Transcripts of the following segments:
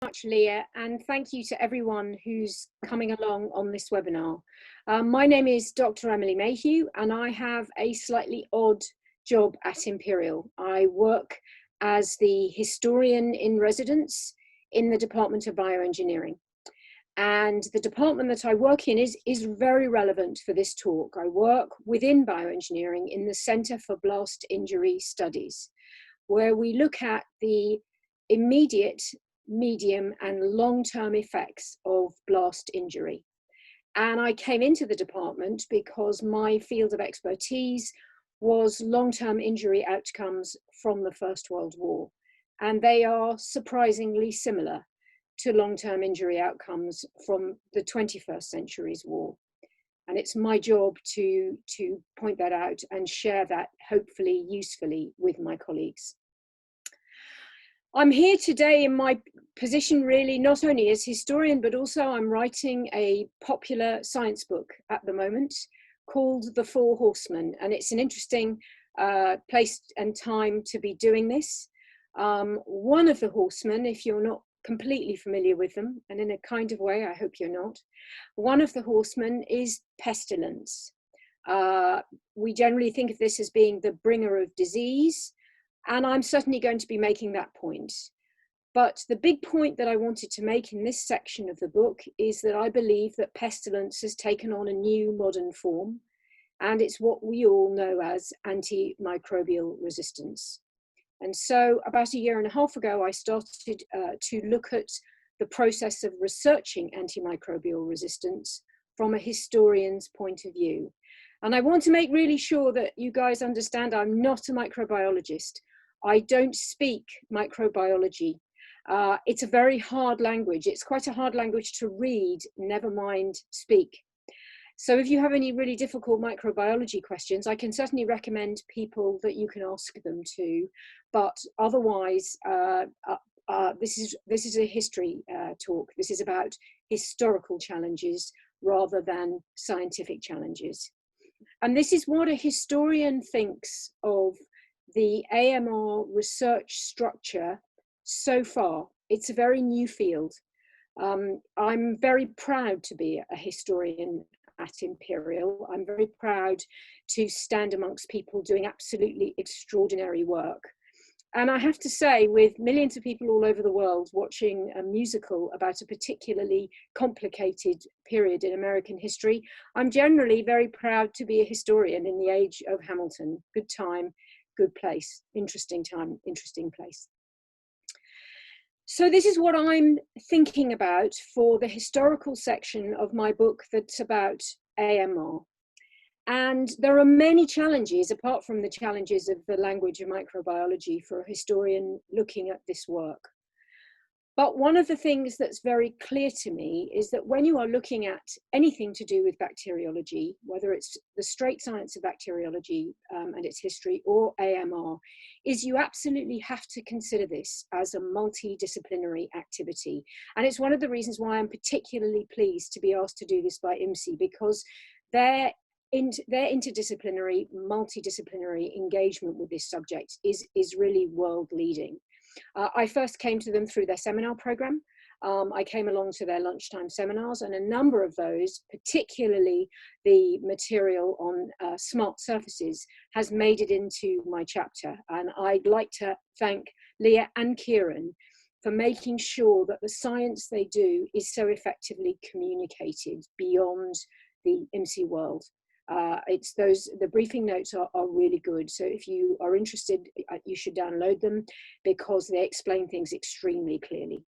Much, Leah, and thank you to everyone who's coming along on this webinar. My name is Dr. Emily Mayhew, and I have a slightly odd job at Imperial. I work as the historian in residence in the Department of Bioengineering. And the department that I work in is very relevant for this talk. I work within bioengineering in the Centre for Blast Injury Studies, where we look at the immediate, medium and long-term effects of blast injury. And I came into the department because my field of expertise was long-term injury outcomes from the First World War. And they are surprisingly similar to long-term injury outcomes from the 21st century's war. And it's my job to point that out and share that hopefully usefully with my colleagues. I'm here today in my position really not only as historian, but also I'm writing a popular science book at the moment called The Four Horsemen. And it's an interesting place and time to be doing this. One of the horsemen, if you're not completely familiar with them, and in a kind of way, I hope you're not, one of the horsemen is pestilence. We generally think of this as being the bringer of disease, and I'm certainly going to be making that point. But the big point that I wanted to make in this section of the book is that I believe that pestilence has taken on a new modern form, and it's what we all know as antimicrobial resistance. And so about a year and a half ago, I started to look at the process of researching antimicrobial resistance from a historian's point of view. And I want to make really sure that you guys understand I'm not a microbiologist. I don't speak microbiology. It's a very hard language. It's quite a hard language to read, never mind speak. So if you have any really difficult microbiology questions, I can certainly recommend people that you can ask them to. But otherwise, this is a history talk. This is about historical challenges rather than scientific challenges. And this is what a historian thinks of the AMR research structure so far. It's a very new field. I'm very proud to be a historian at Imperial. I'm very proud to stand amongst people doing absolutely extraordinary work. And I have to say, with millions of people all over the world watching a musical about a particularly complicated period in American history, I'm generally very proud to be a historian in the age of Hamilton. Good time, good place, interesting time, interesting place. So this is what I'm thinking about for the historical section of my book that's about AMR. And there are many challenges, apart from the challenges of the language of microbiology, for a historian looking at this work. But one of the things that's very clear to me is that when you are looking at anything to do with bacteriology, whether it's the straight science of bacteriology and its history or AMR, is you absolutely have to consider this as a multidisciplinary activity. And it's one of the reasons why I'm particularly pleased to be asked to do this by IMSE, because their interdisciplinary, multidisciplinary engagement with this subject is really world leading. I first came to them through their seminar program. I came along to their lunchtime seminars, and a number of those, particularly the material on smart surfaces, has made it into my chapter. And I'd like to thank Leah and Kieran for making sure that the science they do is so effectively communicated beyond the IMSE world. The briefing notes are really good. So if you are interested, you should download them because they explain things extremely clearly.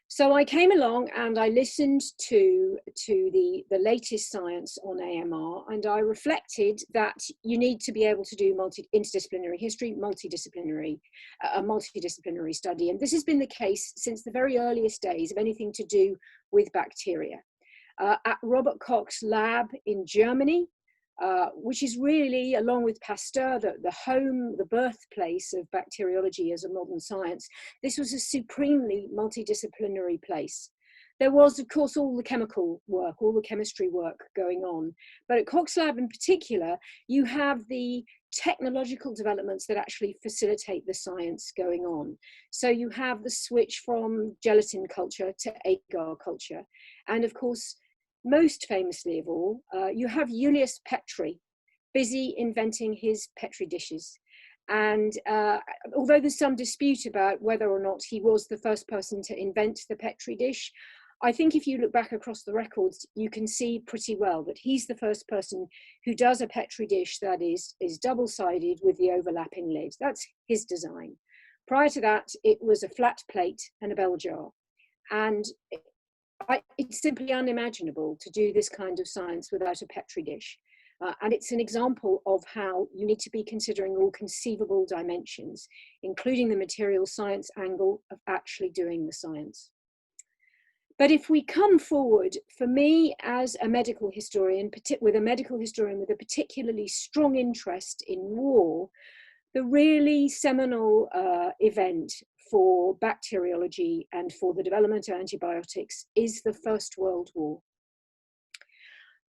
So I came along and I listened to the latest science on AMR, and I reflected that you need to be able to do interdisciplinary history, a multidisciplinary study. And this has been the case since the very earliest days of anything to do with bacteria. At Robert Koch's lab in Germany, which is really, along with Pasteur, the birthplace of bacteriology as a modern science. This was a supremely multidisciplinary place. There was, of course, all the chemical work, all the chemistry work going on. But at Koch's lab in particular, you have the technological developments that actually facilitate the science going on. So you have the switch from gelatin culture to agar culture. And of course, most famously of all, you have Julius Petri, busy inventing his Petri dishes. And although there's some dispute about whether or not he was the first person to invent the Petri dish, I think if you look back across the records, you can see pretty well that he's the first person who does a Petri dish that is double-sided with the overlapping lid. That's his design. Prior to that, it was a flat plate and a bell jar. And it's simply unimaginable to do this kind of science without a Petri dish. And it's an example of how you need to be considering all conceivable dimensions, including the material science angle of actually doing the science. But if we come forward, for me as a medical historian, with a particularly strong interest in war, the really seminal event for bacteriology and for the development of antibiotics is the First World War.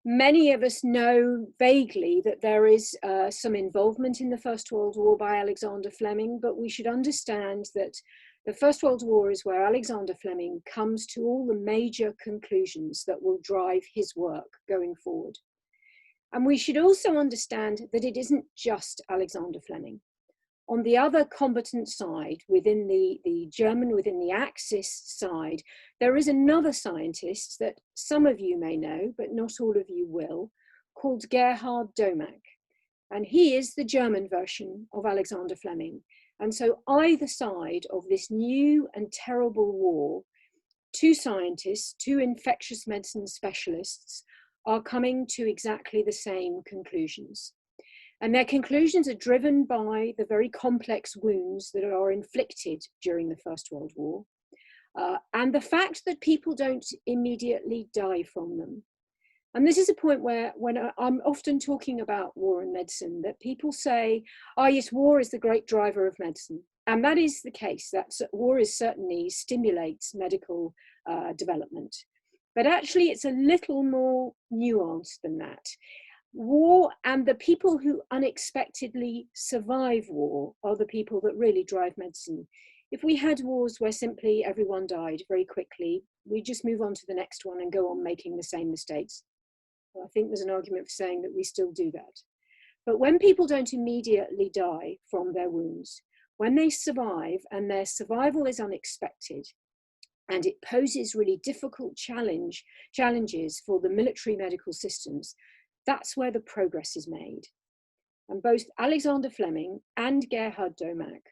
Many of us know vaguely that there is some involvement in the First World War by Alexander Fleming, but we should understand that the First World War is where Alexander Fleming comes to all the major conclusions that will drive his work going forward. And we should also understand that it isn't just Alexander Fleming. On the other combatant side, within the Axis side, there is another scientist that some of you may know, but not all of you will, called Gerhard Domack. And he is the German version of Alexander Fleming. And so either side of this new and terrible war, two scientists, two infectious medicine specialists, are coming to exactly the same conclusions. And their conclusions are driven by the very complex wounds that are inflicted during the First World War, and the fact that people don't immediately die from them. And this is a point where, when I'm often talking about war and medicine, that people say, oh yes, war is the great driver of medicine. And that is the case. War certainly stimulates medical development. But actually, it's a little more nuanced than that. War and the people who unexpectedly survive war are the people that really drive medicine. If we had wars where simply everyone died very quickly, we just move on to the next one and go on making the same mistakes. I think there's an argument for saying that we still do that. But when people don't immediately die from their wounds, when they survive and their survival is unexpected, and it poses really difficult challenges for the military medical systems, that's where the progress is made. And both Alexander Fleming and Gerhard Domack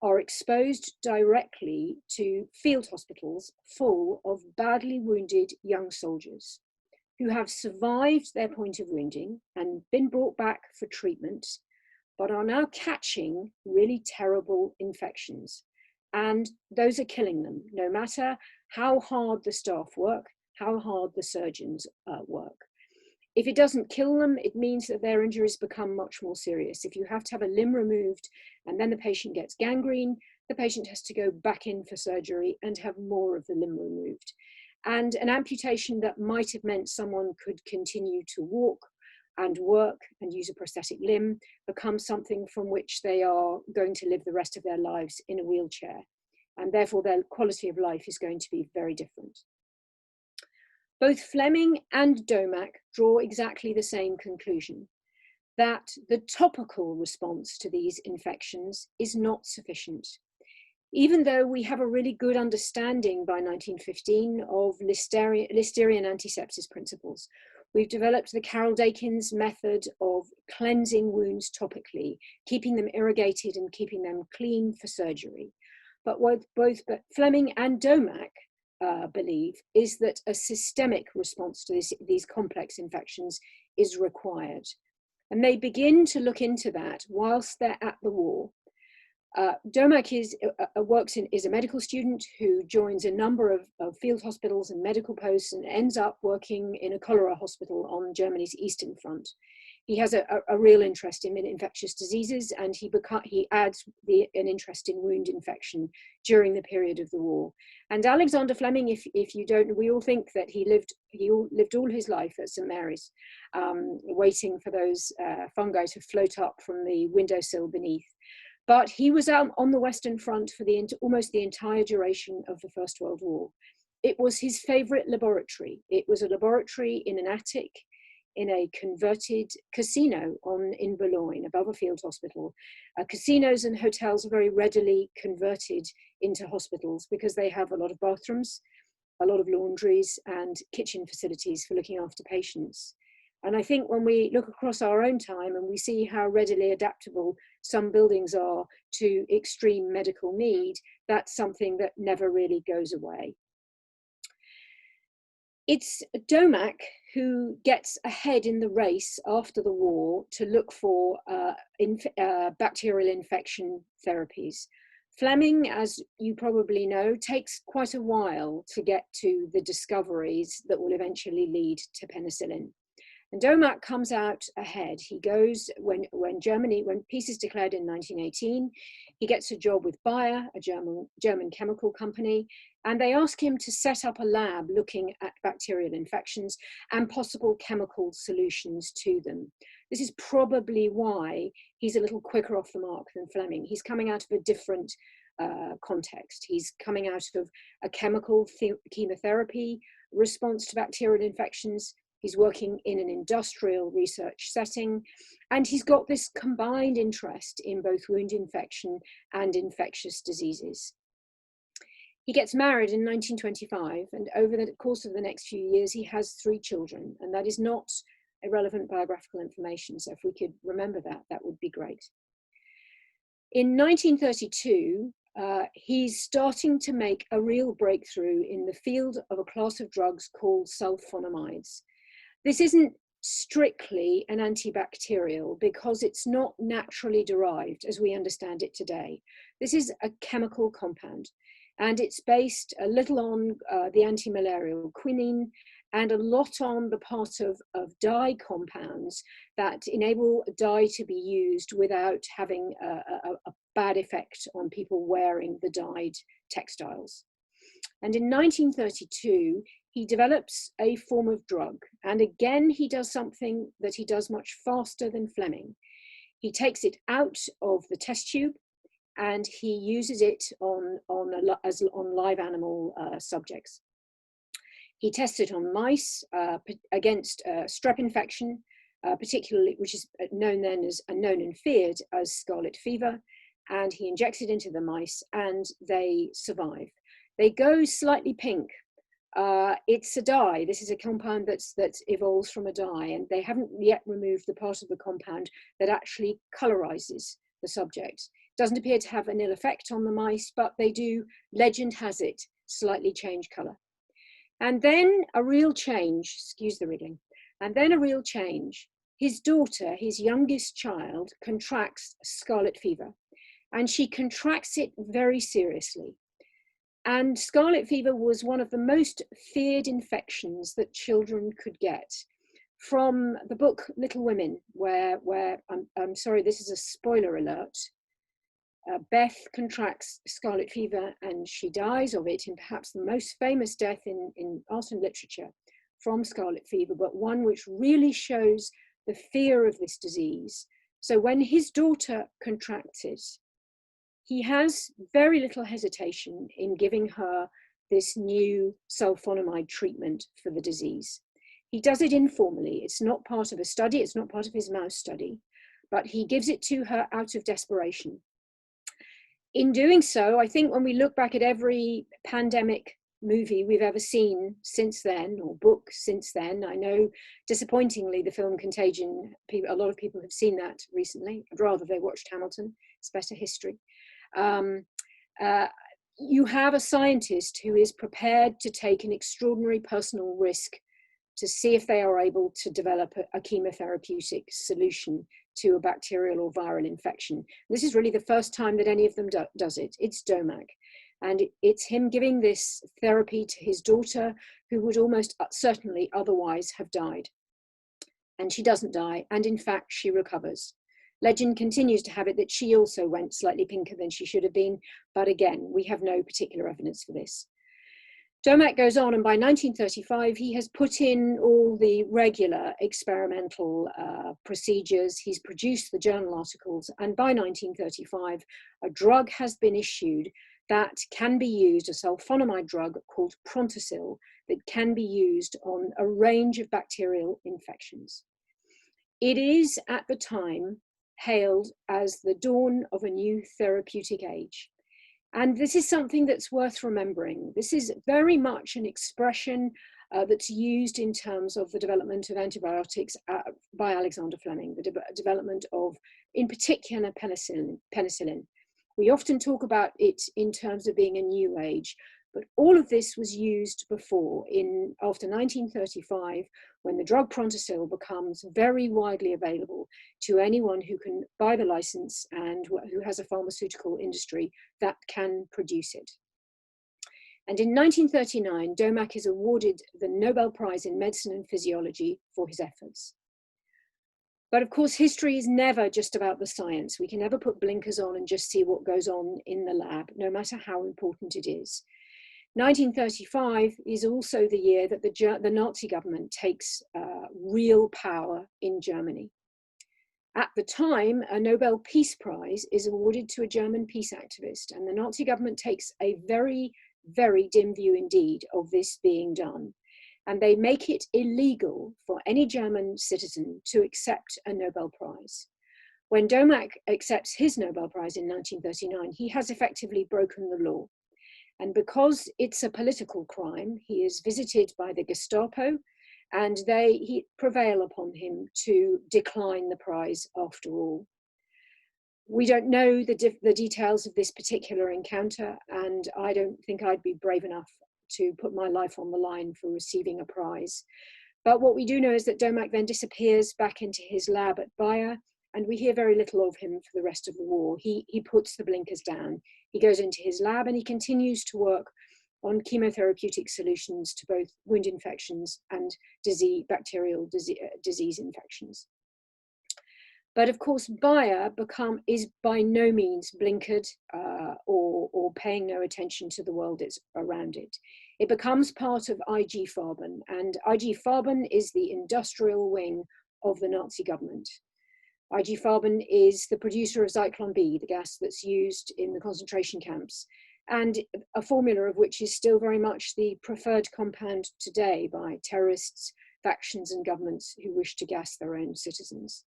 are exposed directly to field hospitals full of badly wounded young soldiers who have survived their point of wounding and been brought back for treatment, but are now catching really terrible infections. And those are killing them, no matter how hard the staff work, how hard the surgeons work. If it doesn't kill them, it means that their injuries become much more serious. If you have to have a limb removed and then the patient gets gangrene, the patient has to go back in for surgery and have more of the limb removed. And an amputation that might have meant someone could continue to walk and work and use a prosthetic limb becomes something from which they are going to live the rest of their lives in a wheelchair. And therefore their quality of life is going to be very different. Both Fleming and Domack draw exactly the same conclusion, that the topical response to these infections is not sufficient. Even though we have a really good understanding by 1915 of Listerian antisepsis principles, we've developed the Carroll-Dakins method of cleansing wounds topically, keeping them irrigated and keeping them clean for surgery. But what both Fleming and Domack believe is that a systemic response to these complex infections is required. And they begin to look into that whilst they're at the war. Domack is a medical student who joins a number of field hospitals and medical posts and ends up working in a cholera hospital on Germany's Eastern Front. he has a real interest in infectious diseases, and he adds an interest in wound infection during the period of the war. And Alexander Fleming, if you don't, we all think that he lived all his life at St Mary's, waiting for those fungi to float up from the windowsill beneath. But he was out on the Western Front for almost the entire duration of the First World War. It was his favorite laboratory. It was a laboratory in an attic in a converted casino in Boulogne, above a field hospital. Casinos and hotels are very readily converted into hospitals because they have a lot of bathrooms, a lot of laundries, and kitchen facilities for looking after patients. And I think when we look across our own time and we see how readily adaptable some buildings are to extreme medical need, that's something that never really goes away. It's Domack who gets ahead in the race after the war to look for bacterial infection therapies. Fleming, as you probably know, takes quite a while to get to the discoveries that will eventually lead to penicillin. And Domack comes out ahead. He goes, when peace is declared in 1918, he gets a job with Bayer, a German chemical company, and they ask him to set up a lab looking at bacterial infections and possible chemical solutions to them. This is probably why he's a little quicker off the mark than Fleming. He's coming out of a different context. He's coming out of a chemical chemotherapy response to bacterial infections. He's working in an industrial research setting, and he's got this combined interest in both wound infection and infectious diseases. He gets married in 1925, and over the course of the next few years, he has 3 children, and that is not irrelevant biographical information. So if we could remember that, that would be great. In 1932, he's starting to make a real breakthrough in the field of a class of drugs called sulfonamides. This isn't strictly an antibacterial because it's not naturally derived as we understand it today. This is a chemical compound, and it's based a little on the antimalarial quinine and a lot on the part of dye compounds that enable dye to be used without having a bad effect on people wearing the dyed textiles. And in 1932, he develops a form of drug. And again, he does something that he does much faster than Fleming. He takes it out of the test tube and he uses it on live animal subjects. He tests it on mice against strep infection, particularly, which is known and feared as scarlet fever. And he injects it into the mice and they survive. They go slightly pink. It's a dye. This is a compound that evolves from a dye, and they haven't yet removed the part of the compound that actually colorizes the subject. It doesn't appear to have an ill effect on the mice, but they do, legend has it, slightly change color. And then a real change, excuse the wriggling, and then a real change. His daughter, his youngest child, contracts scarlet fever, and she contracts it very seriously. And scarlet fever was one of the most feared infections that children could get. From the book Little Women, where I'm sorry, this is a spoiler alert, Beth contracts scarlet fever and she dies of it in perhaps the most famous death in art and literature from scarlet fever, but one which really shows the fear of this disease. So when his daughter contracts it, he has very little hesitation in giving her this new sulfonamide treatment for the disease. He does it informally. It's not part of a study. It's not part of his mouse study, but he gives it to her out of desperation. In doing so, I think when we look back at every pandemic movie we've ever seen since then, or book since then, I know disappointingly the film Contagion, a lot of people have seen that recently. I'd rather they watched Hamilton. It's better history. You have a scientist who is prepared to take an extraordinary personal risk to see if they are able to develop a chemotherapeutic solution to a bacterial or viral infection. This is really the first time that any of them does it. It's Domack. And it's him giving this therapy to his daughter, who would almost certainly otherwise have died. and she doesn't die, and in fact she recovers. Legend continues to have it that she also went slightly pinker than she should have been, but again, we have no particular evidence for this. Domak goes on, and by 1935, he has put in all the regular experimental procedures. He's produced the journal articles, and by 1935, a drug has been issued that can be used, a sulfonamide drug called Prontosil, that can be used on a range of bacterial infections. It is, at the time, hailed as the dawn of a new therapeutic age. And this is something that's worth remembering. This is very much an expression that's used in terms of the development of antibiotics by Alexander Fleming, the development of, in particular, penicillin. We often talk about it in terms of being a new age, but all of this was used before, after 1935, when the drug Prontosil becomes very widely available to anyone who can buy the license and who has a pharmaceutical industry that can produce it. And in 1939, Domak is awarded the Nobel Prize in Medicine and Physiology for his efforts. But of course, history is never just about the science. We can never put blinkers on and just see what goes on in the lab, no matter how important it is. 1935 is also the year that the Nazi government takes real power in Germany. At the time, a Nobel Peace Prize is awarded to a German peace activist, and the Nazi government takes a very, very dim view indeed of this being done. And they make it illegal for any German citizen to accept a Nobel Prize. When Domak accepts his Nobel Prize in 1939, he has effectively broken the law. And because it's a political crime, he is visited by the Gestapo, and they prevail upon him to decline the prize after all. We don't know the details of this particular encounter, and I don't think I'd be brave enough to put my life on the line for receiving a prize. But what we do know is that Domak then disappears back into his lab at Bayer, and we hear very little of him for the rest of the war. He puts the blinkers down. He goes into his lab and he continues to work on chemotherapeutic solutions to both wound infections and bacterial disease infections. But of course, Bayer is by no means blinkered or paying no attention to the world around it. It becomes part of IG Farben, and IG Farben is the industrial wing of the Nazi government. IG Farben is the producer of Zyklon B, the gas that's used in the concentration camps, and a formula of which is still very much the preferred compound today by terrorists, factions, and governments who wish to gas their own citizens.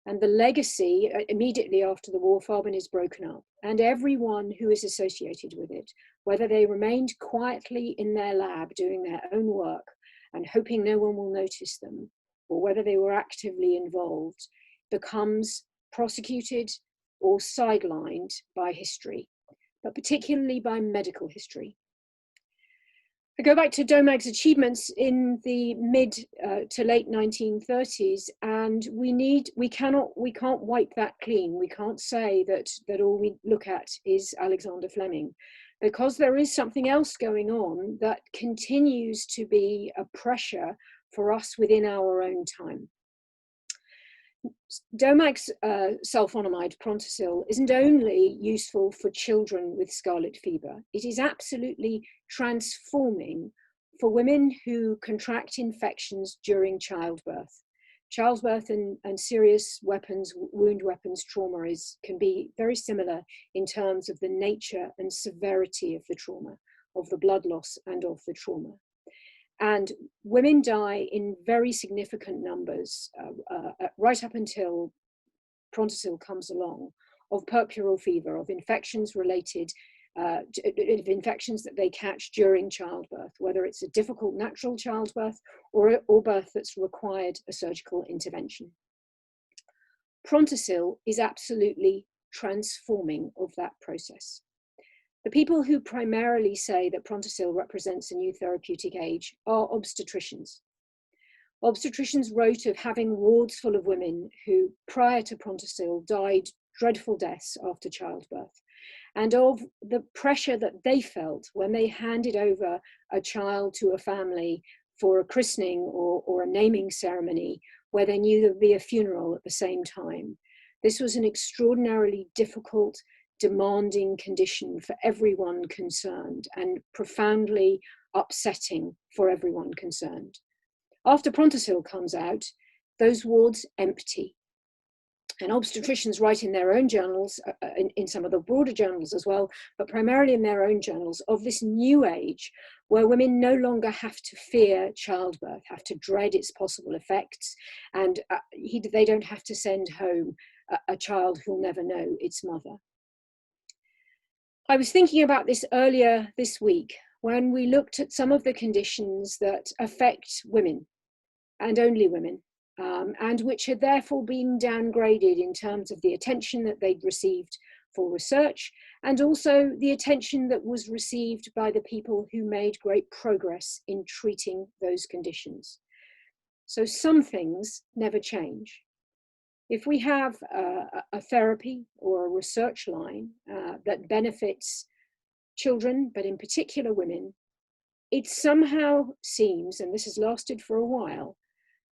And the legacy, immediately after the war, Farben is broken up, and everyone who is associated with it, whether they remained quietly in their lab doing their own work and hoping no one will notice them, or whether they were actively involved, becomes prosecuted or sidelined by history, but particularly by medical history. I go back to Domak's achievements in the mid to late 1930s, and we can't wipe that clean. We can't say that all we look at is Alexander Fleming, because there is something else going on that continues to be a pressure for us within our own time. Domak's sulfonamide Prontosil isn't only useful for children with scarlet fever, it is absolutely transforming for women who contract infections during childbirth. Childbirth and serious wound weapons trauma can be very similar in terms of the nature and severity of the trauma, of the blood loss and of the trauma. And women die in very significant numbers, right up until Prontosil comes along, of puerperal fever, of infections related, infections that they catch during childbirth, whether it's a difficult natural childbirth or birth that's required a surgical intervention. Prontosil is absolutely transforming of that process. The people who primarily say that Prontosil represents a new therapeutic age are obstetricians. Obstetricians wrote of having wards full of women who, prior to Prontosil, died dreadful deaths after childbirth, and of the pressure that they felt when they handed over a child to a family for a christening or a naming ceremony where there knew there would be a funeral at the same time. This was an extraordinarily difficult, demanding condition for everyone concerned and profoundly upsetting for everyone concerned. After Prontosil comes out, those wards empty. And obstetricians write in their own journals, in some of the broader journals as well, but primarily in their own journals, of this new age where women no longer have to fear childbirth, have to dread its possible effects, and they don't have to send home a child who'll never know its mother. I was thinking about this earlier this week when we looked at some of the conditions that affect women, and only women, and which had therefore been downgraded in terms of the attention that they'd received for research, and also the attention that was received by the people who made great progress in treating those conditions. So some things never change. If we have a therapy or a research line that benefits children, but in particular women, it somehow seems, and this has lasted for a while,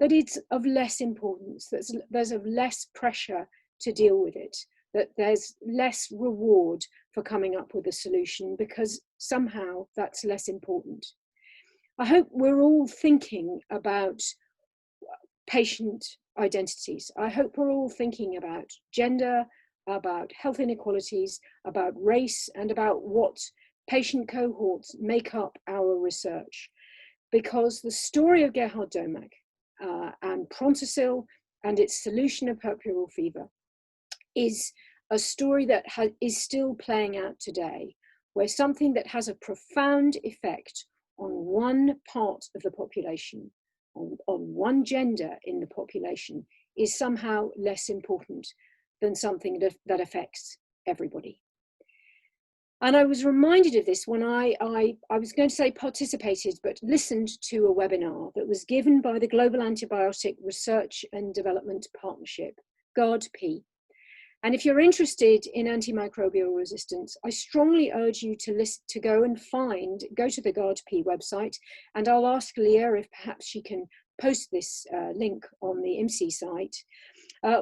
that it's of less importance, that there's of less pressure to deal with it, that there's less reward for coming up with a solution because somehow that's less important. I hope we're all thinking about patient identities. I hope we're all thinking about gender, about health inequalities, about race, and about what patient cohorts make up our research. Because the story of Gerhard Domack and Prontosil and its solution of puerperal fever is a story that is still playing out today, where something that has a profound effect on one part of the population, on one gender in the population, is somehow less important than something that affects everybody. And I was reminded of this when I was going to say participated, but listened to a webinar that was given by the Global Antibiotic Research and Development Partnership, GARD-P. And if you're interested in antimicrobial resistance, I strongly urge you to go to the GARD-P website, and I'll ask Leah if perhaps she can post this link on the IMSE site,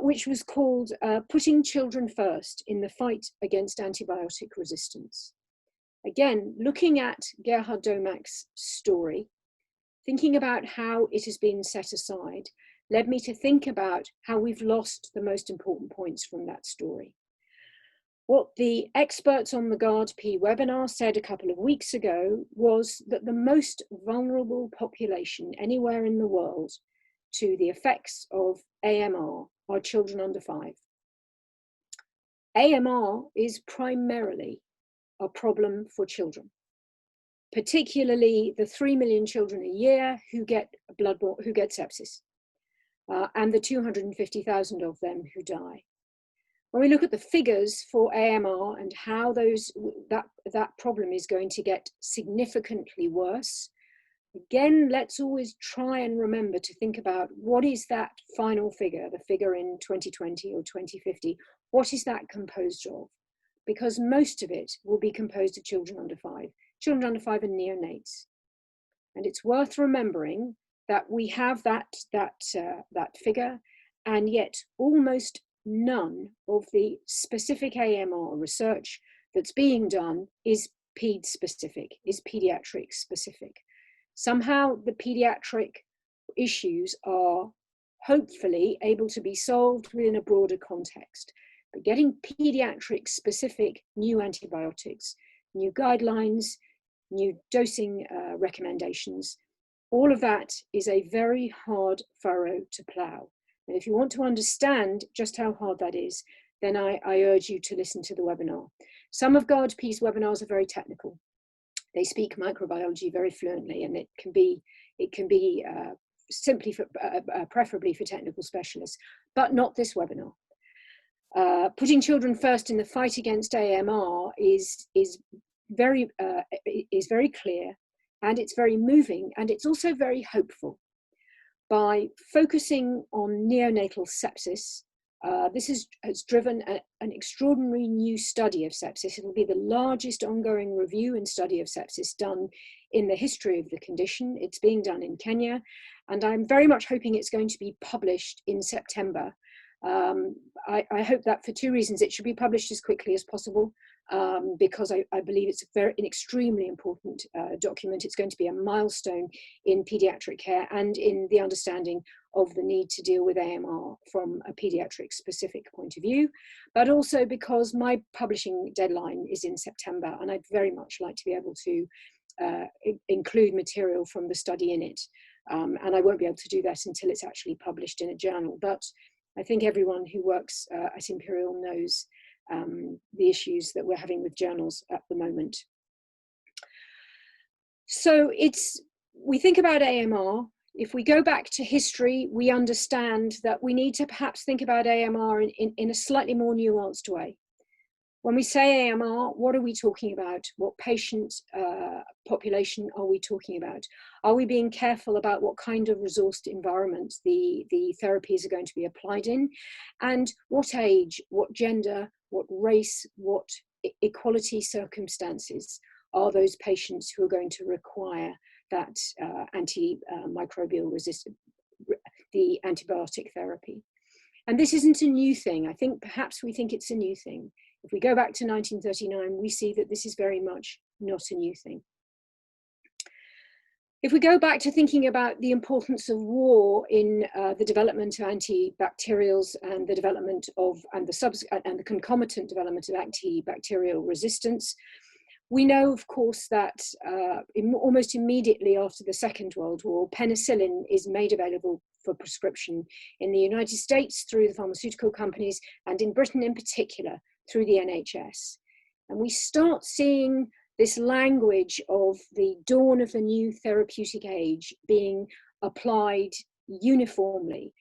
which was called Putting Children First in the Fight Against Antibiotic Resistance. Again, looking at Gerhard Domack's story, thinking about how it has been set aside, led me to think about how we've lost the most important points from that story. What the experts on the GARD-P webinar said a couple of weeks ago was that the most vulnerable population anywhere in the world to the effects of AMR are children under 5. AMR is primarily a problem for children, particularly the 3 million children a year who get sepsis, and the 250,000 of them who die. When we look at the figures for AMR and how that problem is going to get significantly worse, again, let's always try and remember to think about what is that final figure, the figure in 2020 or 2050, what is that composed of? Because most of it will be composed of children under 5. Children under 5 are neonates. And it's worth remembering that we have that figure, and yet almost none of the specific AMR research that's being done is pediatric specific. Somehow the pediatric issues are hopefully able to be solved within a broader context. But getting pediatric specific new antibiotics, new guidelines, new dosing recommendations, all of that is a very hard furrow to plough. And if you want to understand just how hard that is, then I urge you to listen to the webinar. Some of GARD-P's webinars are very technical. They speak microbiology very fluently, and it can be simply preferably for technical specialists, but not this webinar. Putting children first in the fight against AMR is very clear, and it's very moving, and it's also very hopeful. By focusing on neonatal sepsis, this has driven an extraordinary new study of sepsis. It will be the largest ongoing review and study of sepsis done in the history of the condition. It's being done in Kenya, and I'm very much hoping it's going to be published in September. I hope that for two reasons. It should be published as quickly as possible, because I believe it's an extremely important document. It's going to be a milestone in paediatric care and in the understanding of the need to deal with AMR from a paediatric specific point of view, but also because my publishing deadline is in September, and I'd very much like to be able to include material from the study in it. And I won't be able to do that until it's actually published in a journal. But I think everyone who works at Imperial knows the issues that we're having with journals at the moment. So we think about AMR. If we go back to history, we understand that we need to perhaps think about AMR in a slightly more nuanced way. When we say AMR, what are we talking about? What patient population are we talking about? Are we being careful about what kind of resourced environment the therapies are going to be applied in? And what age, what gender, what race, what equality circumstances are those patients who are going to require that antimicrobial resistance, the antibiotic therapy? And this isn't a new thing. I think perhaps we think it's a new thing. If we go back to 1939, we see that this is very much not a new thing. If we go back to thinking about the importance of war in the development of antibacterials and the development of, and the concomitant development of antibacterial resistance, we know, of course, that almost immediately after the Second World War, penicillin is made available for prescription in the United States through the pharmaceutical companies, and in Britain in particular through the NHS. And we start seeing this language of the dawn of the new therapeutic age being applied uniformly.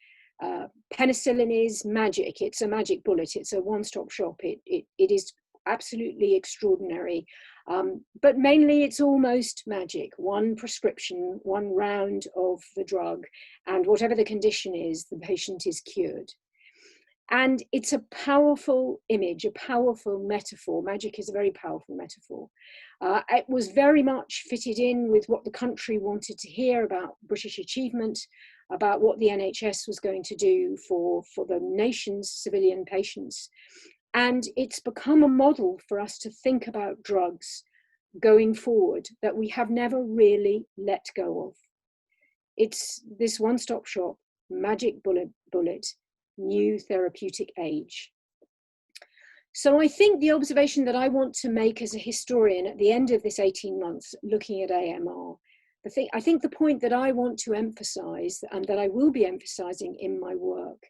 Penicillin is magic. It's a magic bullet. It's a one-stop shop. It is absolutely extraordinary. But mainly it's almost magic. One prescription, one round of the drug, and whatever the condition is, the patient is cured. And it's a powerful image, a powerful metaphor. Magic is a very powerful metaphor. It was very much fitted in with what the country wanted to hear about British achievement, about what the NHS was going to do for the nation's civilian patients. And it's become a model for us to think about drugs going forward that we have never really let go of. It's this one-stop shop, magic bullet, new therapeutic age. So I think the observation that I want to make as a historian at the end of this 18 months looking at AMR, I think the point that I want to emphasize, and that I will be emphasizing in my work,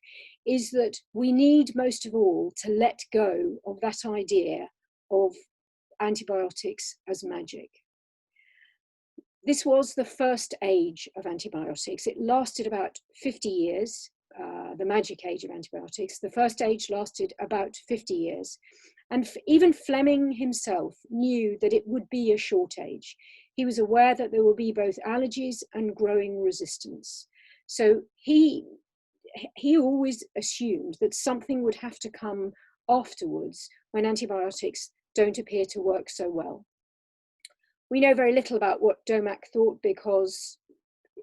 is that we need most of all to let go of that idea of antibiotics as magic. This was the first age of antibiotics. It lasted about 50 years. The magic age of antibiotics. The first age lasted about 50 years. And even Fleming himself knew that it would be a short age. He was aware that there would be both allergies and growing resistance. So he always assumed that something would have to come afterwards when antibiotics don't appear to work so well. We know very little about what Domak thought, because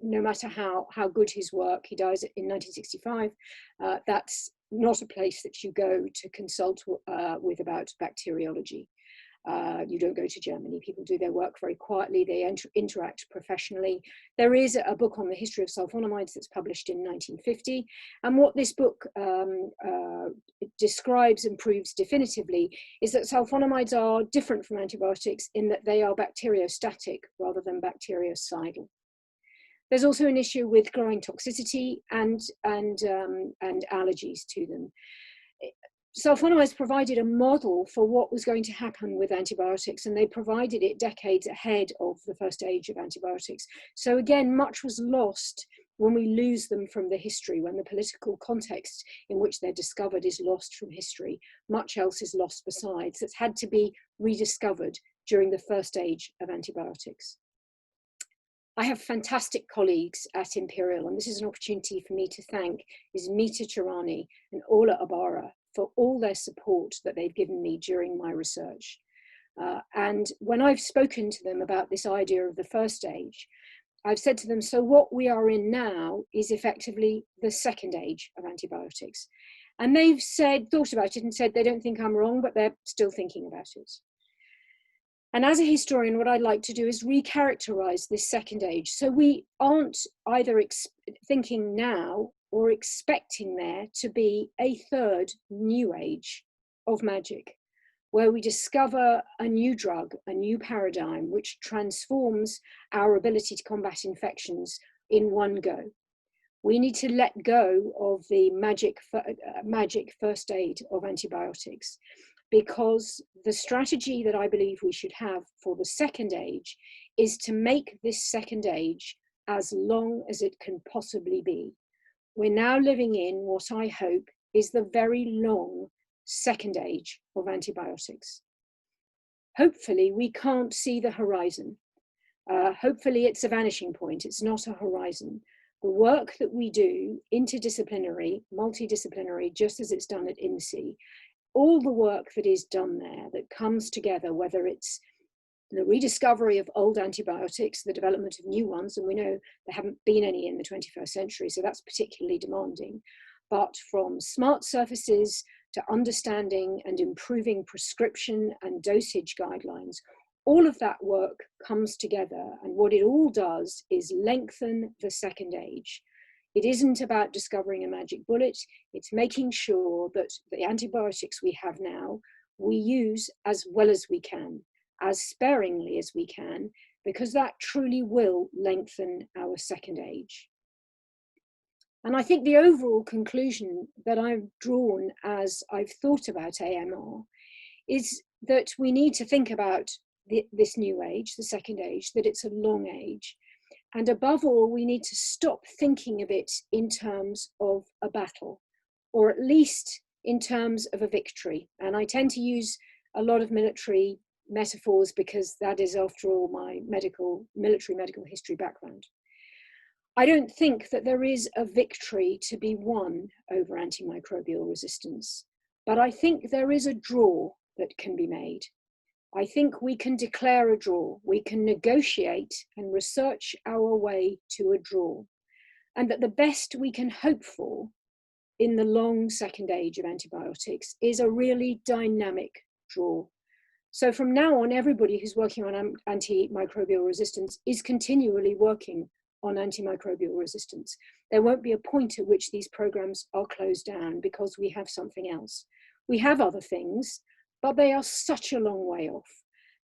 no matter how good his work, he dies in 1965, that's not a place that you go to consult with about bacteriology. You don't go to Germany. People do their work very quietly. They interact professionally. There is a book on the history of sulfonamides that's published in 1950. And what this book describes and proves definitively is that sulfonamides are different from antibiotics in that they are bacteriostatic rather than bactericidal. There's also an issue with growing toxicity and allergies to them. Sulfonamides provided a model for what was going to happen with antibiotics, and they provided it decades ahead of the first age of antibiotics. So again, much was lost when we lose them from the history, when the political context in which they're discovered is lost from history. Much else is lost besides. That's had to be rediscovered during the first age of antibiotics. I have fantastic colleagues at Imperial, and this is an opportunity for me to thank Mita Charani and Ola Abara for all their support that they've given me during my research. And when I've spoken to them about this idea of the first age, I've said to them, so what we are in now is effectively the second age of antibiotics. And they've thought about it and said they don't think I'm wrong, but they're still thinking about it. And as a historian, what I'd like to do is recharacterize this second age. So we aren't either thinking now or expecting there to be a third new age of magic, where we discover a new drug, a new paradigm, which transforms our ability to combat infections in one go. We need to let go of the magic first aid of antibiotics, because the strategy that I believe we should have for the second age is to make this second age as long as it can possibly be. We're now living in what I hope is the very long second age of antibiotics. Hopefully we can't see the horizon. Hopefully it's a vanishing point, it's not a horizon. The work that we do, interdisciplinary, multidisciplinary, just as it's done at IMSE, all the work that is done there that comes together, whether it's the rediscovery of old antibiotics, the development of new ones, and we know there haven't been any in the 21st century, so that's particularly demanding, but from smart surfaces to understanding and improving prescription and dosage guidelines, all of that work comes together, and what it all does is lengthen the second age. It isn't about discovering a magic bullet, it's making sure that the antibiotics we have now, we use as well as we can, as sparingly as we can, because that truly will lengthen our second age. And I think the overall conclusion that I've drawn as I've thought about AMR is that we need to think about this new age, the second age, that it's a long age. And above all, we need to stop thinking of it in terms of a battle, or at least in terms of a victory. And I tend to use a lot of military metaphors because that is, after all, my military medical history background. I don't think that there is a victory to be won over antimicrobial resistance, but I think there is a draw that can be made. I think we can declare a draw, we can negotiate and research our way to a draw, and that the best we can hope for in the long second age of antibiotics is a really dynamic draw. So from now on, everybody who's working on antimicrobial resistance is continually working on antimicrobial resistance. There won't be a point at which these programs are closed down because we have something else. We have other things, but they are such a long way off.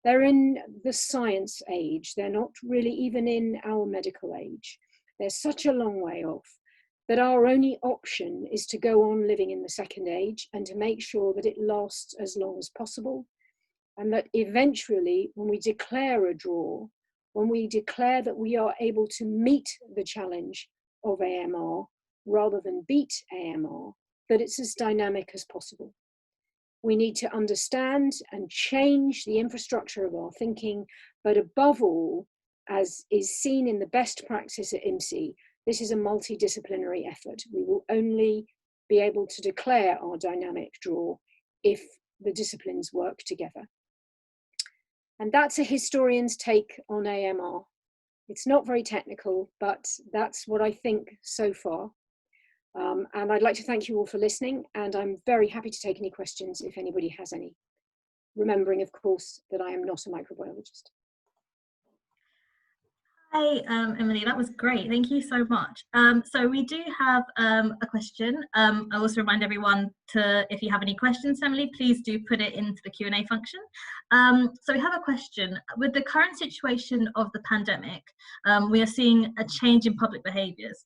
They're in the science age. They're not really even in our medical age. They're such a long way off that our only option is to go on living in the second age and to make sure that it lasts as long as possible. And that eventually, when we declare a draw, when we declare that we are able to meet the challenge of AMR rather than beat AMR, that it's as dynamic as possible. We need to understand and change the infrastructure of our thinking, but above all, as is seen in the best practice at IMSE, this is a multidisciplinary effort. We will only be able to declare our dynamic draw if the disciplines work together. And that's a historian's take on AMR. It's not very technical, but that's what I think so far. And I'd like to thank you all for listening, and I'm very happy to take any questions if anybody has any. Remembering, of course, that I am not a microbiologist. Hi, Emily, that was great. Thank you so much. So we do have a question. I also remind everyone to, if you have any questions, Emily, please do put it into the Q&A function. So we have a question. With the current situation of the pandemic, we are seeing a change in public behaviours.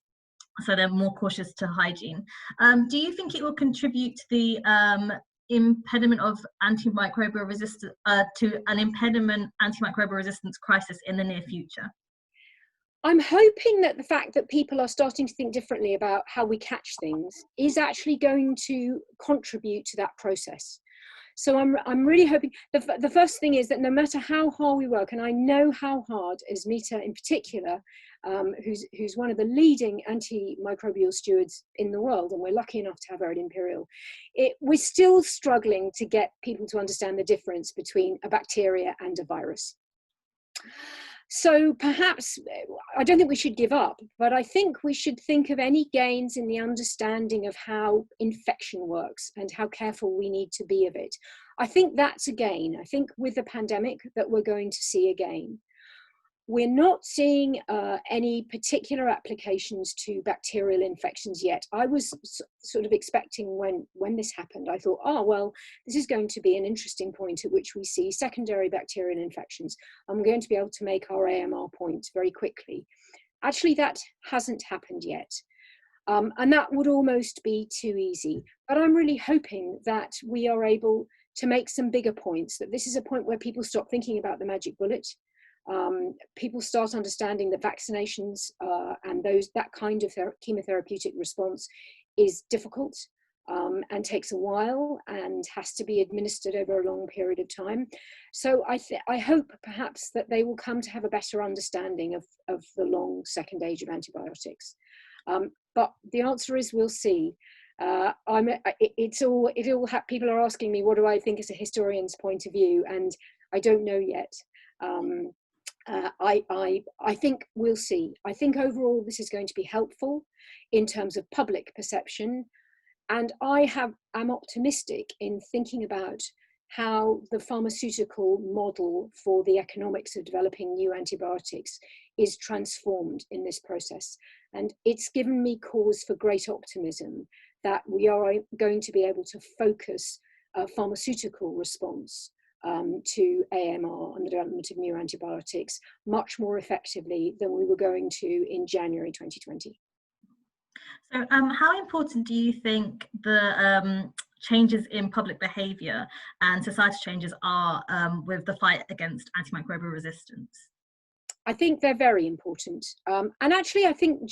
So they're more cautious to hygiene. Do you think it will contribute to the impediment of antimicrobial resistance, to an impediment antimicrobial resistance crisis in the near future? I'm hoping that the fact that people are starting to think differently about how we catch things is actually going to contribute to that process. So I'm really hoping, the first thing is that no matter how hard we work, and I know how hard Asmita in particular, who's one of the leading antimicrobial stewards in the world, and we're lucky enough to have her at Imperial, we're still struggling to get people to understand the difference between a bacteria and a virus. So perhaps, I don't think we should give up, but I think we should think of any gains in the understanding of how infection works and how careful we need to be of it. I think that's a gain. I think with the pandemic that we're going to see a gain. We're not seeing any particular applications to bacterial infections yet. I was sort of expecting when this happened, I thought, oh, well, this is going to be an interesting point at which we see secondary bacterial infections. I'm going to be able to make our AMR point very quickly. Actually, that hasn't happened yet. And that would almost be too easy. But I'm really hoping that we are able to make some bigger points, that this is a point where people stop thinking about the magic bullet. People start understanding that vaccinations and that kind of chemotherapeutic response is difficult and takes a while and has to be administered over a long period of time. So I hope perhaps that they will come to have a better understanding of the long second age of antibiotics. But the answer is we'll see. People are asking me, what do I think is a historian's point of view? And I don't know yet. I think we'll see. I think overall this is going to be helpful in terms of public perception. And I am optimistic in thinking about how the pharmaceutical model for the economics of developing new antibiotics is transformed in this process. And it's given me cause for great optimism that we are going to be able to focus a pharmaceutical response to AMR and the development of new antibiotics much more effectively than we were going to in January 2020. So how important do you think the changes in public behaviour and societal changes are with the fight against antimicrobial resistance? I think they're very important. And actually, I think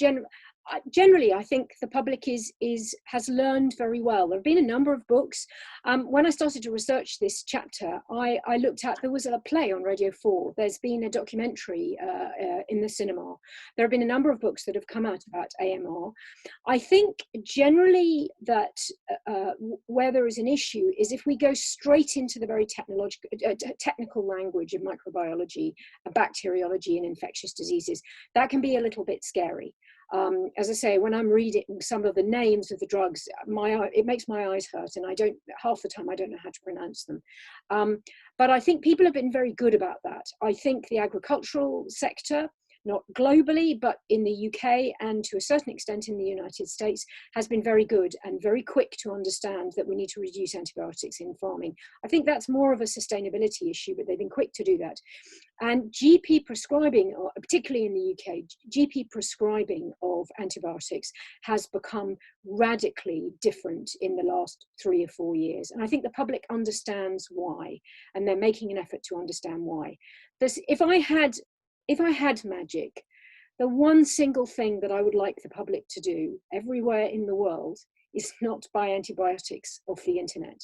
generally, I think the public has learned very well. There have been a number of books. When I started to research this chapter, I looked at, there was a play on Radio 4. There's been a documentary in the cinema. There have been a number of books that have come out about AMR. I think generally that where there is an issue is if we go straight into the very technical language of microbiology, bacteriology and infectious diseases, that can be a little bit scary. As I say, when I'm reading some of the names of the drugs, it makes my eyes hurt, and half the time I don't know how to pronounce them. But I think people have been very good about that. I think the agricultural sector, not globally, but in the UK and to a certain extent in the United States, has been very good and very quick to understand that we need to reduce antibiotics in farming. I think that's more of a sustainability issue, but they've been quick to do that. And GP prescribing, particularly in the UK, GP prescribing of antibiotics has become radically different in the last 3 or 4 years. And I think the public understands why, and they're making an effort to understand why. If I had magic, the one single thing that I would like the public to do everywhere in the world is not buy antibiotics off the internet.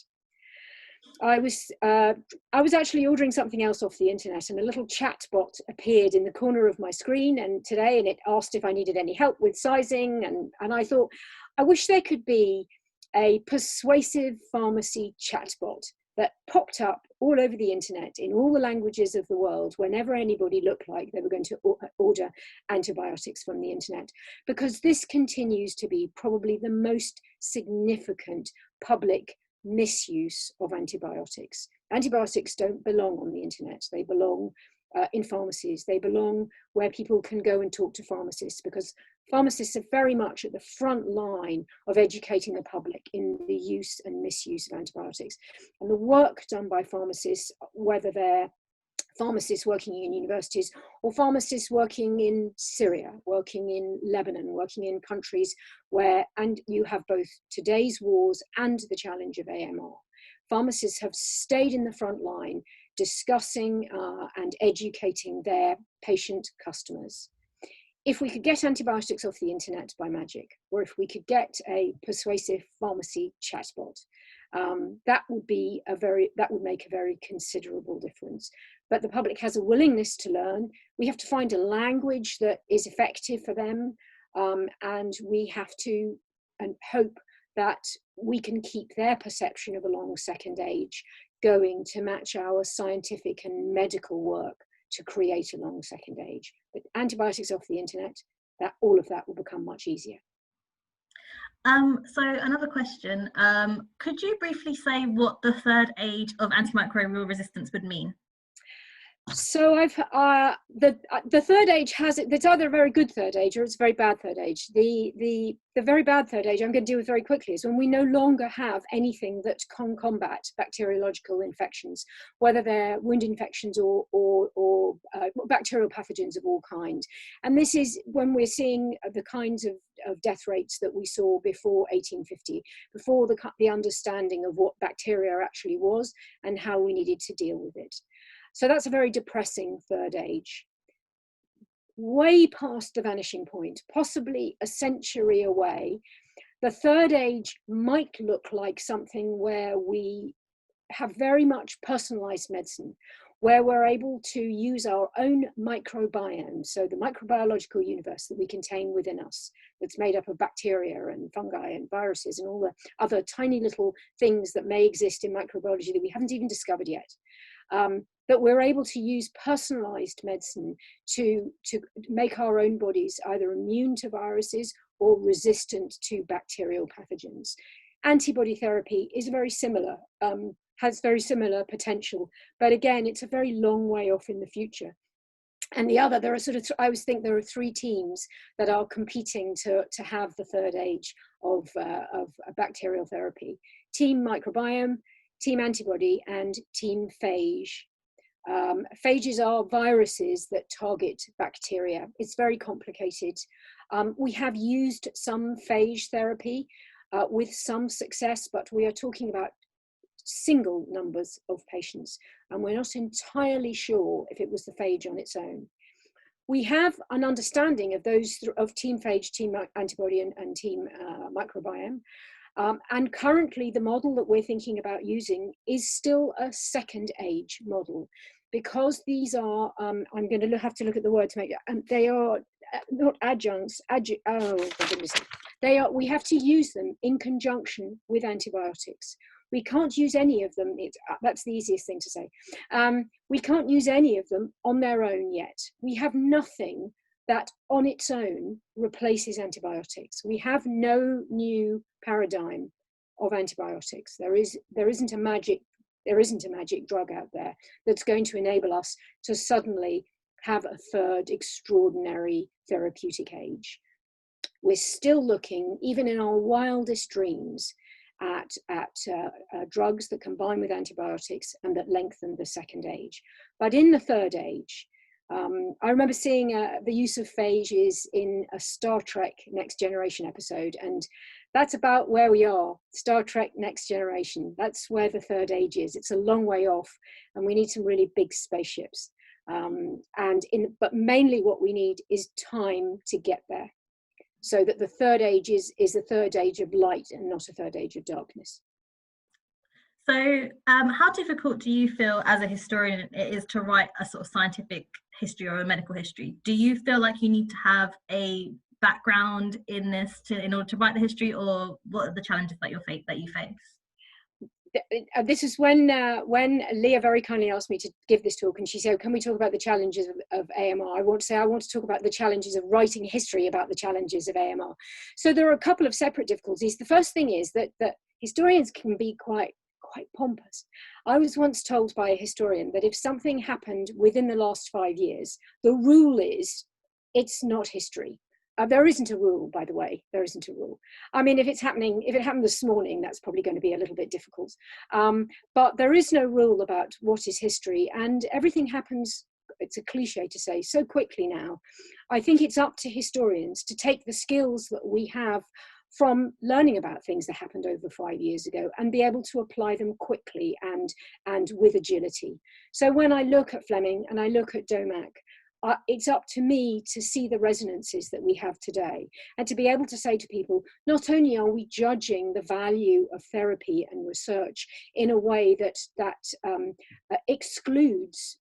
I was actually ordering something else off the internet, and a little chat bot appeared in the corner of my screen and it asked if I needed any help with sizing, and I thought, I wish there could be a persuasive pharmacy chatbot that popped up all over the internet in all the languages of the world whenever anybody looked like they were going to order antibiotics from the internet, because this continues to be probably the most significant public misuse of antibiotics. Antibiotics don't belong on the internet. They belong in pharmacies. They belong where people can go and talk to pharmacists, because pharmacists are very much at the front line of educating the public in the use and misuse of antibiotics. And the work done by pharmacists, whether they're pharmacists working in universities or pharmacists working in Syria, working in Lebanon, working in countries where, and you have both today's wars and the challenge of AMR. Pharmacists have stayed in the front line discussing and educating their patient customers. If we could get antibiotics off the internet by magic, or if we could get a persuasive pharmacy chatbot, that would make a very considerable difference. But the public has a willingness to learn. We have to find a language that is effective for them, and we have to hope that we can keep their perception of a long second age going to match our scientific and medical work to create a long second age. But antibiotics off the internet, all of that will become much easier. So another question, could you briefly say what the third age of antimicrobial resistance would mean? So the third age it's either a very good third age or it's a very bad third age. The very bad third age I'm going to deal with very quickly is when we no longer have anything that can combat bacteriological infections, whether they're wound infections or bacterial pathogens of all kinds. And this is when we're seeing the kinds of death rates that we saw before 1850, before the understanding of what bacteria actually was and how we needed to deal with it. So that's a very depressing third age. Way past the vanishing point, possibly a century away, the third age might look like something where we have very much personalized medicine, where we're able to use our own microbiome, so the microbiological universe that we contain within us, that's made up of bacteria and fungi and viruses and all the other tiny little things that may exist in microbiology that we haven't even discovered yet. That we're able to use personalized medicine to make our own bodies either immune to viruses or resistant to bacterial pathogens. Antibody therapy is very similar, has very similar potential, but again, it's a very long way off in the future. And there are I always think there are three teams that are competing to have the third age of bacterial therapy: Team Microbiome, Team Antibody, and Team Phage. Phages are viruses that target bacteria. It's very complicated. We have used some phage therapy with some success, but we are talking about single numbers of patients, and we're not entirely sure if it was the phage on its own. We have an understanding of those of Team Phage, Team Antibody, and Team Microbiome. And currently the model that we're thinking about using is still a second age model, because these are, I'm going to have to look at the word to make it, they are not adjuncts, oh my goodness. We have to use them in conjunction with antibiotics. We can't use any of them, that's the easiest thing to say. We can't use any of them on their own yet. We have nothing that on its own replaces antibiotics. We have no new paradigm of antibiotics. There isn't a magic drug out there that's going to enable us to suddenly have a third extraordinary therapeutic age. We're still looking, even in our wildest dreams, at drugs that combine with antibiotics and that lengthen the second age. But in the third age, I remember seeing the use of phages in a Star Trek Next Generation episode, and that's about where we are. Star Trek Next Generation, that's where the third age is. It's a long way off, and we need some really big spaceships. But mainly what we need is time to get there, so that the third age is the third age of light and not a third age of darkness. So how difficult do you feel as a historian it is to write a sort of scientific history or a medical history? Do you feel like you need to have a background in this in order to write the history, or what are the challenges that you face? This is when Leah very kindly asked me to give this talk, and she said, can we talk about the challenges of AMR? I want to talk about the challenges of writing history about the challenges of AMR. So there are a couple of separate difficulties. The first thing is that historians can be quite pompous. I was once told by a historian that if something happened within the last 5 years, the rule is it's not history. There isn't a rule, by the way. There isn't a rule. I mean, if it happened this morning, that's probably going to be a little bit difficult. But there is no rule about what is history, and everything happens, it's a cliche to say, so quickly now. I think it's up to historians to take the skills that we have from learning about things that happened over 5 years ago and be able to apply them quickly and with agility. So when I look at Fleming and I look at Domack, it's up to me to see the resonances that we have today, and to be able to say to people, not only are we judging the value of therapy and research in a way that excludes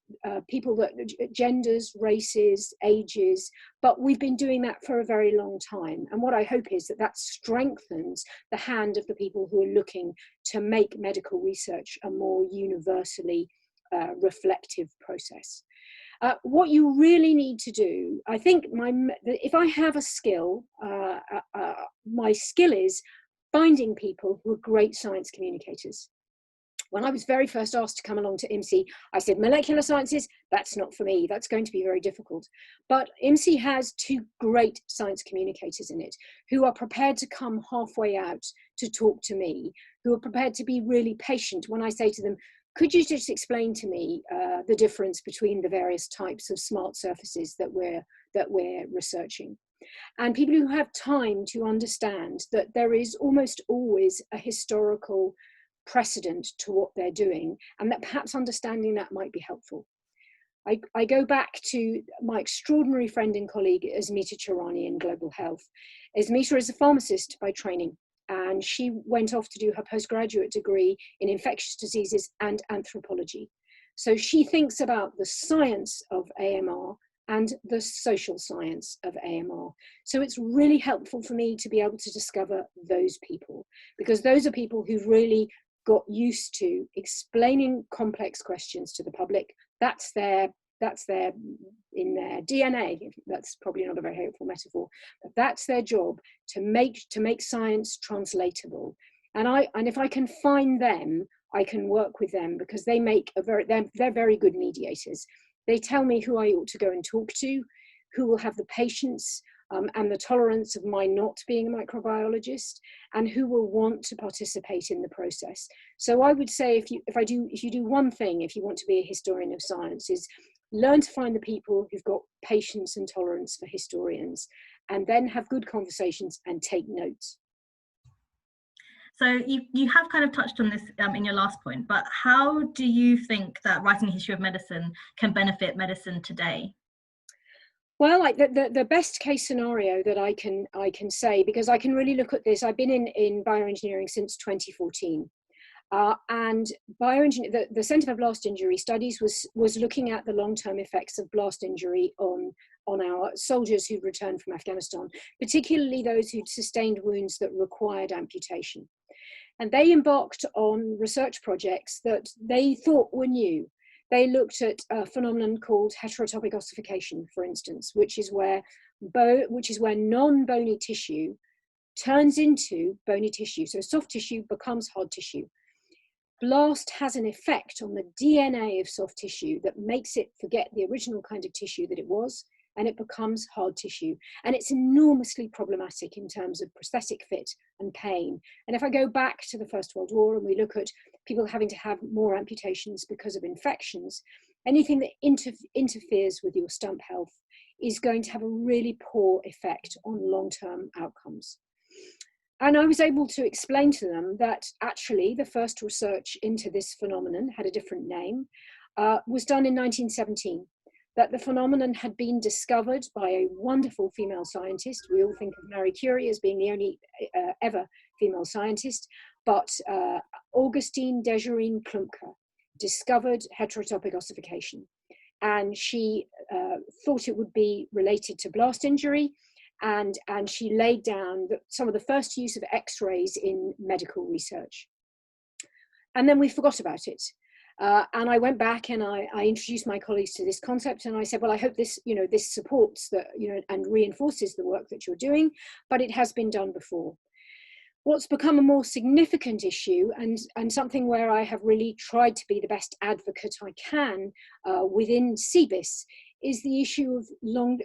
people, that genders, races, ages, but we've been doing that for a very long time. And what I hope is that that strengthens the hand of the people who are looking to make medical research a more universally reflective process. What you really need to do, I think, if I have a skill, my skill is finding people who are great science communicators. When I was very first asked to come along to IMSE, I said, molecular sciences, that's not for me. That's going to be very difficult. But IMSE has two great science communicators in it who are prepared to come halfway out to talk to me, who are prepared to be really patient when I say to them, could you just explain to me the difference between the various types of smart surfaces that we're researching? And people who have time to understand that there is almost always a historical precedent to what they're doing, and that perhaps understanding that might be helpful. I go back to my extraordinary friend and colleague, Asmita Charani, in global health. Asmita is a pharmacist by training, and she went off to do her postgraduate degree in infectious diseases and anthropology. So she thinks about the science of AMR and the social science of AMR. So it's really helpful for me to be able to discover those people, because those are people who've really got used to explaining complex questions to the public. That's in their DNA. That's probably not a very helpful metaphor, but that's their job, to make science translatable. And if I can find them, I can work with them, because they're very good mediators. They tell me who I ought to go and talk to, who will have the patience and the tolerance of my not being a microbiologist, and who will want to participate in the process. So I would say, if you do one thing, if you want to be a historian of science, is learn to find the people who've got patience and tolerance for historians, and then have good conversations and take notes. So you have kind of touched on this in your last point, but how do you think that writing a history of medicine can benefit medicine today? Well, like the best case scenario that I can say, because I can really look at this, I've been in bioengineering since 2014. And the Centre for Blast Injury Studies was looking at the long-term effects of blast injury on our soldiers who'd returned from Afghanistan, particularly those who'd sustained wounds that required amputation. And they embarked on research projects that they thought were new. They looked at a phenomenon called heterotopic ossification, for instance, which is where non-bony tissue turns into bony tissue. So soft tissue becomes hard tissue. Blast has an effect on the DNA of soft tissue that makes it forget the original kind of tissue that it was, and it becomes hard tissue. And it's enormously problematic in terms of prosthetic fit and pain. And if I go back to the First World War and we look at people having to have more amputations because of infections, anything that interferes with your stump health is going to have a really poor effect on long-term outcomes. And I was able to explain to them that actually the first research into this phenomenon, had a different name, was done in 1917. That the phenomenon had been discovered by a wonderful female scientist. We all think of Marie Curie as being the only ever female scientist, but Augustine Desjardins Klumpke discovered heterotopic ossification. And she thought it would be related to blast injury, and she laid down some of the first use of X-rays in medical research. And then we forgot about it. And I went back and I introduced my colleagues to this concept, and I said, well, I hope this supports and reinforces the work that you're doing, but it has been done before. What's become a more significant issue, and something where I have really tried to be the best advocate I can within CBIS, is the issue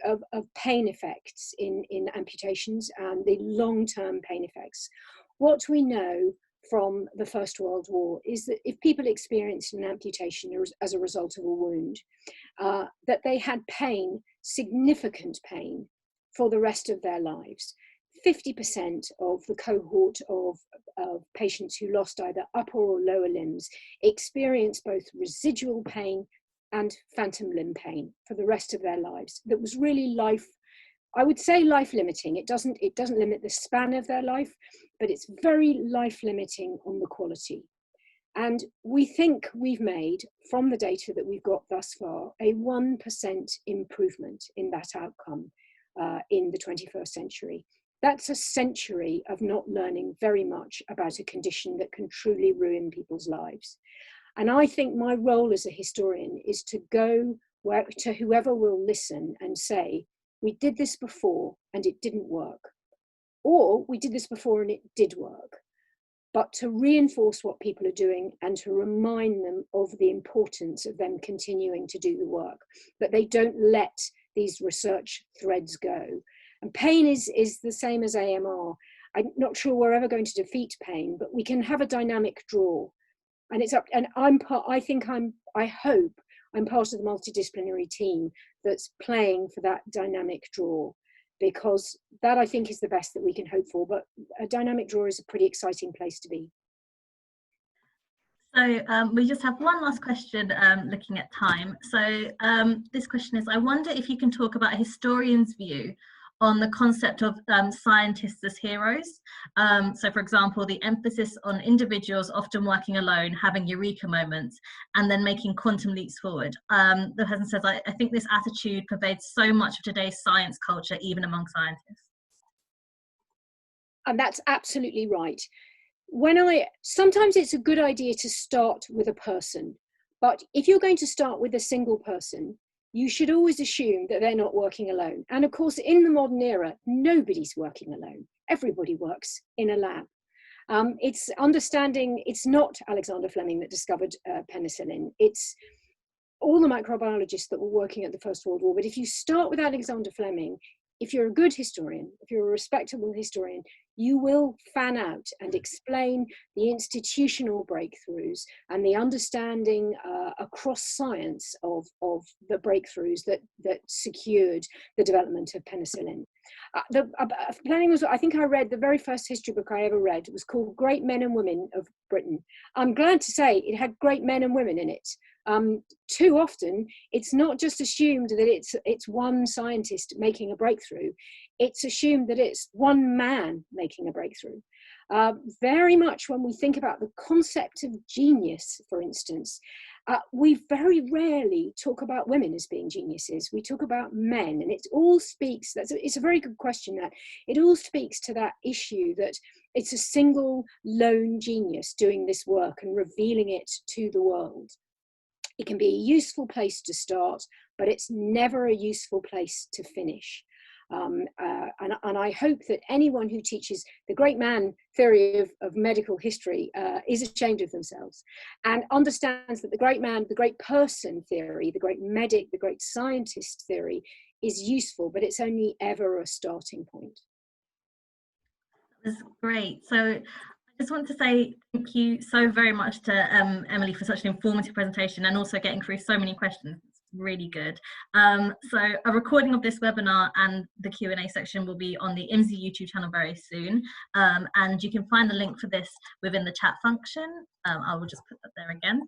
of pain effects in amputations and the long-term pain effects. What we know from the First World War is that if people experienced an amputation as a result of a wound, that they had pain, significant pain, for the rest of their lives. 50% of the cohort of patients who lost either upper or lower limbs experienced both residual pain and phantom limb pain for the rest of their lives. That was really I would say life limiting. It doesn't limit the span of their life, but it's very life limiting on the quality. And we think we've made, from the data that we've got thus far, a 1% improvement in that outcome in the 21st century. That's a century of not learning very much about a condition that can truly ruin people's lives. And I think my role as a historian is to go to whoever will listen and say, we did this before and it didn't work. Or we did this before and it did work. But to reinforce what people are doing and to remind them of the importance of them continuing to do the work, that they don't let these research threads go. And pain is the same as AMR. I'm not sure we're ever going to defeat pain, but we can have a dynamic draw. And it's up, and I hope I'm part of the multidisciplinary team that's playing for that dynamic draw, because that I think is the best that we can hope for. But a dynamic draw is a pretty exciting place to be. So we just have one last question looking at time. So this question is, I wonder if you can talk about a historian's view on the concept of scientists as heroes. So for example, the emphasis on individuals often working alone, having eureka moments, and then making quantum leaps forward. The person says, I think this attitude pervades so much of today's science culture, even among scientists. And that's absolutely right. Sometimes it's a good idea to start with a person, but if you're going to start with a single person, you should always assume that they're not working alone. And of course, in the modern era, nobody's working alone. Everybody works in a lab. It's understanding, it's not Alexander Fleming that discovered penicillin. It's all the microbiologists that were working at the First World War. But if you start with Alexander Fleming, if you're a good historian, if you're a respectable historian, you will fan out and explain the institutional breakthroughs and the understanding across science of the breakthroughs that secured the development of penicillin. Fleming was, I think I read the very first history book I ever read. It was called Great Men and Women of Britain. I'm glad to say it had great men and women in it. Too often, it's not just assumed that it's one scientist making a breakthrough. It's assumed that it's one man making a breakthrough. Very much when we think about the concept of genius, for instance, we very rarely talk about women as being geniuses. We talk about men, and it all speaks, it's a very good question, that it all speaks to that issue that it's a single lone genius doing this work and revealing it to the world. It can be a useful place to start, but it's never a useful place to finish. And I hope that anyone who teaches the great man theory of medical history is ashamed of themselves and understands that the great man, the great person theory, the great medic, the great scientist theory is useful, but it's only ever a starting point. That's great. So I just want to say thank you so very much to Emily for such an informative presentation and also getting through so many questions. It's really good. So a recording of this webinar and the Q&A section will be on the IMSE YouTube channel very soon. And you can find the link for this within the chat function. I will just put that there again.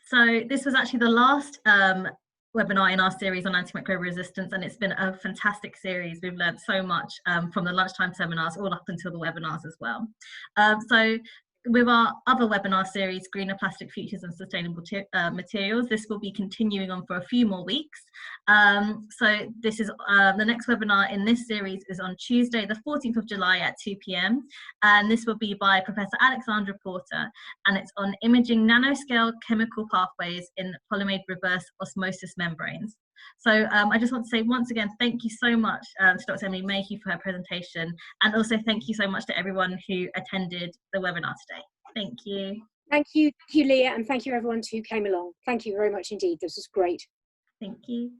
So this was actually the last webinar in our series on antimicrobial resistance, and it's been a fantastic series. We've learned so much from the lunchtime seminars all up until the webinars as well. So with our other webinar series, Greener Plastic Futures and Sustainable Materials, this will be continuing on for a few more weeks. So this is the next webinar in this series is on Tuesday, the 14th of July at 2 p.m. And this will be by Professor Alexandra Porter, and it's on imaging nanoscale chemical pathways in polymer reverse osmosis membranes. So I just want to say once again, thank you so much to Dr. Emily Mayhew for her presentation, and also thank you so much to everyone who attended the webinar today. Thank you. Thank you, Leah, and thank you everyone who came along. Thank you very much indeed. This was great. Thank you.